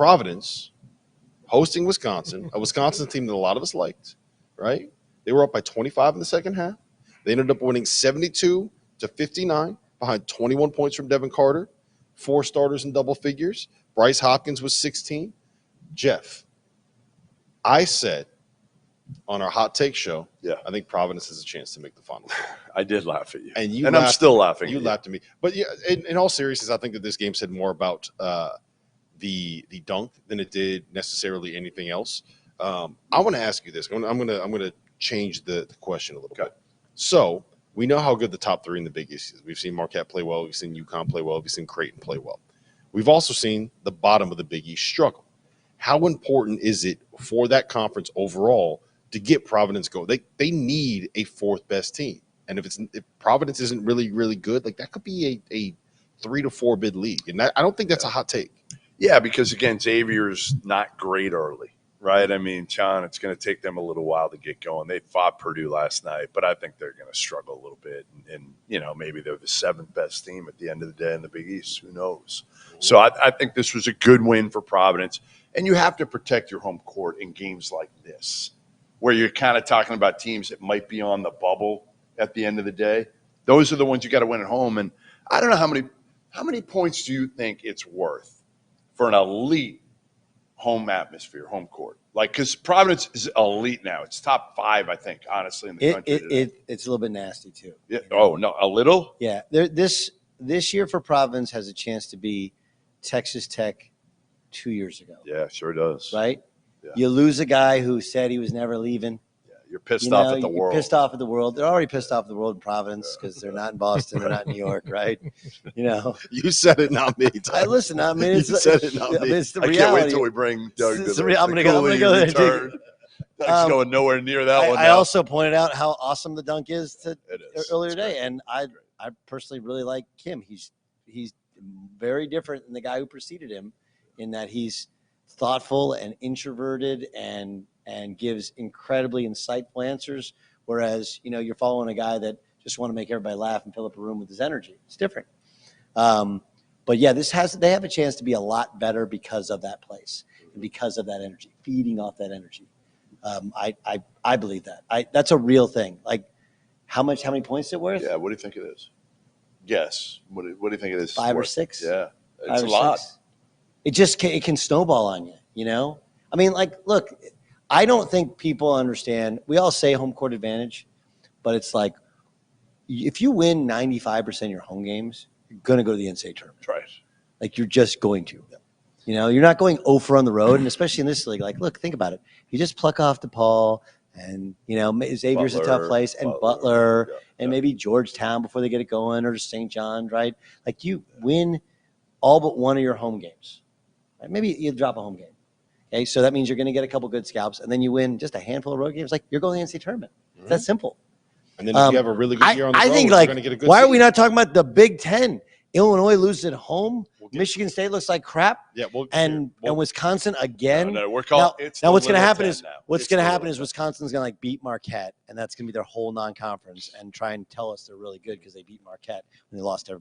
Providence hosting Wisconsin, a Wisconsin team that a lot of us liked, right? They were up by 25 in the second half. They ended up winning 72-59 behind 21 points from Devin Carter, 4 starters in double figures. Bryce Hopkins was 16. Jeff, I said on our hot take show, I think Providence has a chance to make the Final Four. I did laugh at you. And I'm still laughing. You laughed at me. But yeah, in all seriousness, I think that this game said more about the dunk than it did necessarily anything else. I want to ask you this. I'm gonna change the question a little bit. So we know how good the top 3 in the Big East is. We've seen Marquette play well. We've seen UConn play well. We've seen Creighton play well. We've also seen the bottom of the Big East struggle. How important is it for that conference overall to get Providence going? They need a 4th best team. And if Providence isn't really, really good, like that could be a 3 to 4 bid league. And I don't think that's a hot take. Yeah, because again, Xavier's not great early, right? I mean, John, it's going to take them a little while to get going. They fought Purdue last night, but I think they're going to struggle a little bit. And maybe they're the 7th best team at the end of the day in the Big East. Who knows? So I think this was a good win for Providence. And you have to protect your home court in games like this, where you're kind of talking about teams that might be on the bubble at the end of the day. Those are the ones you got to win at home. And I don't know how many points do you think it's worth for an elite home atmosphere, home court? Like, because Providence is elite now. It's top 5, I think, honestly, in the country. It's a little bit nasty too. Yeah. Oh no, a little. Yeah. This year for Providence has a chance to be Texas Tech 2 years ago. Yeah, sure does. Right? Yeah. You lose a guy who said he was never leaving. Yeah, you're pissed off at the world. Pissed off at the world. They're already pissed off at the world in Providence because they're not in Boston. They're not in New York, right? You said it, not me. Listen, I mean, you said it, not me. It's the reality. I can't wait till we bring Doug to the I'm going to go there. Doug's going nowhere near that one. I also pointed out how awesome the dunk is earlier today, and I personally really like Kim. He's very different than the guy who preceded him in that he's thoughtful and introverted and gives incredibly insightful answers, whereas you're following a guy that just want to make everybody laugh and fill up a room with his energy. It's different. But yeah, they have a chance to be a lot better because of that place and because of that energy, feeding off that energy. I believe that. That's a real thing. Like how many points is it worth? Yeah, what do you think it is? Guess. What do you think it is? 5 or 6? Yeah. It's a lot. 6. It can snowball on you, I mean, like, look, I don't think people understand. We all say home court advantage, but it's like if you win 95% of your home games, you're going to go to the NCAA tournament. Right. Like you're just going to. Yeah. You're not going 0 for on the road, and especially in this league. Like, look, think about it. You just pluck off DePaul, and Xavier's a tough place, and Butler, and maybe Georgetown before they get it going, or St. John's, right? Like you win all but one of your home games. Right? Maybe you drop a home game. Okay, so that means you're going to get a couple good scalps, and then you win just a handful of road games. Like you're going to the NCAA tournament. It's that simple. And then if you have a really good year on the road, I think, you're going to get a good why season. are we not talking about the Big Ten? Illinois loses at home. Michigan State looks like crap. Yeah, and Wisconsin again. No, we're calling. Now what's going to happen is Wisconsin's going to beat Marquette, and that's going to be their whole non-conference, and try and tell us they're really good because they beat Marquette when they lost to